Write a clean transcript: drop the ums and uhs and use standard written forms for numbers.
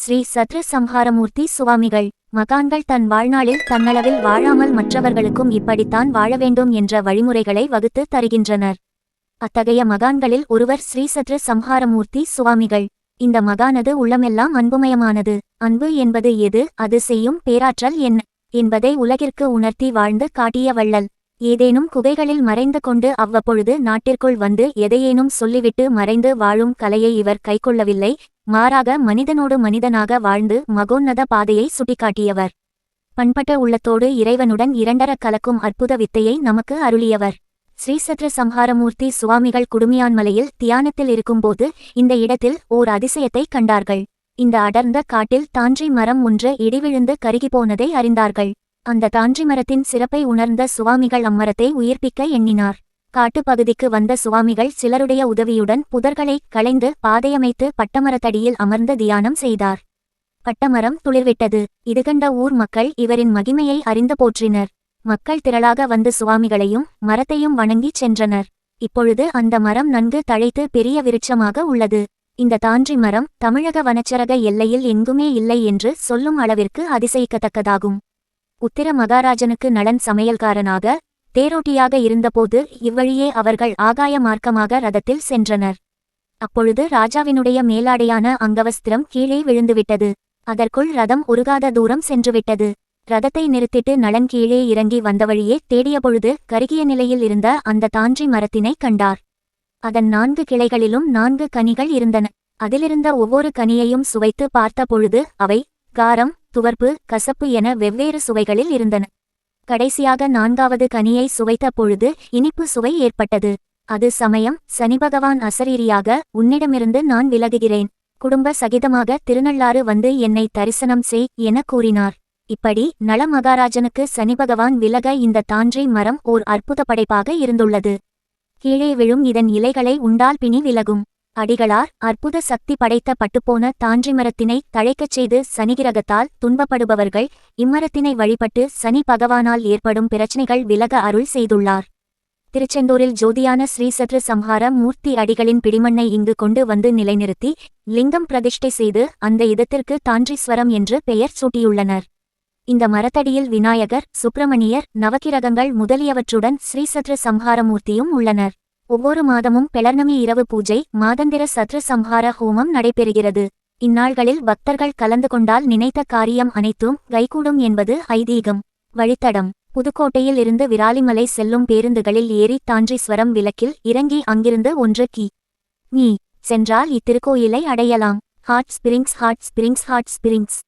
ஸ்ரீ சத்ரு சம்ஹாரமூர்த்தி சுவாமிகள். மகான்கள் தன் வாழ்நாளில் தன்னளவில் வாழாமல் மற்றவர்களுக்கும் இப்படித்தான் வாழ வேண்டும் என்ற வழிமுறைகளை வகுத்து தருகின்றனர். அத்தகைய மகான்களில் ஒருவர் ஸ்ரீ சத்ரு சம்ஹாரமூர்த்தி சுவாமிகள். இந்த மகானது உள்ளமெல்லாம் அன்புமயமானது. அன்பு என்பது எது, அது செய்யும் பேராற்றல் என்ன என்பதை உலகிற்கு உணர்த்தி வாழ்ந்து காட்டிய வள்ளல். ஏதேனும் குகைகளில் மறைந்து கொண்டு அவ்வப்பொழுது நாட்டிற்குள் வந்து எதையேனும் சொல்லிவிட்டு மறைந்து வாழும் கலையை இவர் கைக்கொள்ளவில்லை. மாறாக மனிதனோடு மனிதனாக வாழ்ந்து மகோன்னத பாதையை சுட்டிக்காட்டியவர். பண்பட்ட உள்ளத்தோடு இறைவனுடன் இரண்டரக் கலக்கும் அற்புத வித்தையை நமக்கு அருளியவர். ஸ்ரீ சத்ரு சம்ஹாரமூர்த்தி சுவாமிகள் குடுமியான்மலையில் தியானத்தில் இருக்கும்போது இந்த இடத்தில் ஓர் அதிசயத்தை கண்டார்கள். இந்த அடர்ந்த காட்டில் தான்றி மரம் ஒன்று இடிவிழுந்து கருகிப்போனதை அறிந்தார்கள். அந்த தான்றி மரத்தின் சிறப்பை உணர்ந்த சுவாமிகள் அம்மரத்தை உயிர்ப்பிக்க எண்ணினார். காட்டுப்பகுதிக்கு வந்த சுவாமிகள் சிலருடைய உதவியுடன் புதர்களை களைந்து பாதையமைத்து பட்டமரத்தடியில் அமர்ந்து தியானம் செய்தார். பட்டமரம் துளிர்விட்டது. இதுகண்ட ஊர் மக்கள் இவரின் மகிமையை அறிந்து போற்றினர். மக்கள் திரளாக வந்து சுவாமிகளையும் மரத்தையும் வணங்கிச் சென்றனர். இப்பொழுது அந்த மரம் நன்கு தழைத்து பெரிய விருட்சமாக உள்ளது. இந்த தான்றி மரம் தமிழக வனச்சரக எல்லையில் எங்குமே இல்லை என்று சொல்லும் அளவிற்கு அதிசயிக்கத்தக்கதாகும். உத்திர மகாராஜனுக்கு நலன் சமையல்காரனாக தேரோட்டியாக இருந்தபோது இவ்வழியே அவர்கள் ஆகாய மார்க்கமாக ரதத்தில் சென்றனர். அப்பொழுது ராஜாவினுடைய மேலாடையான அங்கவஸ்திரம் கீழே விழுந்துவிட்டது. அதற்குள் ரதம் உருகாத தூரம் சென்றுவிட்டது. ரதத்தை நிறுத்திட்டு நலன் கீழே இறங்கி வந்தவழியே தேடியபொழுது கருகிய நிலையில் இருந்த அந்த தான்றி மரத்தினை கண்டார். அதன் 4 கிளைகளிலும் 4 கனிகள் இருந்தன. அதிலிருந்த ஒவ்வொரு கனியையும் சுவைத்து பார்த்த பொழுது அவை காரம், துவர்ப்பு, கசப்பு என வெவ்வேறு சுவைகளில் இருந்தன. கடைசியாக 4வது கனியை சுவைத்த பொழுது இனிப்பு சுவை ஏற்பட்டது. அது சமயம் சனிபகவான் அசரீரியாக, உன்னிடமிருந்து நான் விலகுகிறேன். குடும்ப சகிதமாக திருநள்ளாறு வந்து என்னை தரிசனம் செய் என கூறினார். இப்படி நள மகாராஜனுக்கு சனிபகவான் விலக இந்த தான்றி மரம் ஓர் அற்புத படைப்பாக இருந்துள்ளது. கீழே விழும் இதன் இலைகளை உண்டால் பிணி விலகும். அடிகளார் அற்புத சக்தி படைத்த பட்டுப்போன தான்றி மரத்தினை தழைக்கச் செய்து சனிகிரகத்தால் துன்பப்படுபவர்கள் இம்மரத்தினை வழிபட்டு சனி பகவானால் ஏற்படும் பிரச்சனைகள் விலக அருள் செய்துள்ளார். திருச்செந்தூரில் ஜோதியான ஸ்ரீ சத்ரு சம்ஹார மூர்த்தி அடிகளின் பிடிமண்ணை இங்கு கொண்டு வந்து நிலைநிறுத்தி லிங்கம் பிரதிஷ்டை செய்து அந்த இடத்திற்கு தான்றீஸ்வரம் என்று பெயர் சூட்டியுள்ளனர். இந்த மரத்தடியில் விநாயகர், சுப்பிரமணியர், நவகிரகங்கள் முதலியவற்றுடன் ஸ்ரீ சத்ரு சம்ஹாரமூர்த்தியும் உள்ளனர். ஒவ்வொரு மாதமும் பெளர்ணமி இரவு பூஜை, மாதந்திர சத்ரு சம்ஹார ஹோமம் நடைபெறுகிறது. இந்நாள்களில் பக்தர்கள் கலந்து கொண்டால் நினைத்த காரியம் அனைத்தும் கைகூடும் என்பது ஐதீகம். வழித்தடம்: புதுக்கோட்டையில் இருந்து விராலிமலை செல்லும் பேருந்துகளில் ஏறி தான்றீஸ்வரம் விலக்கில் இறங்கி அங்கிருந்து 1 கி.மீ. சென்றால் இத்திருக்கோயிலை அடையலாம். Hot springs.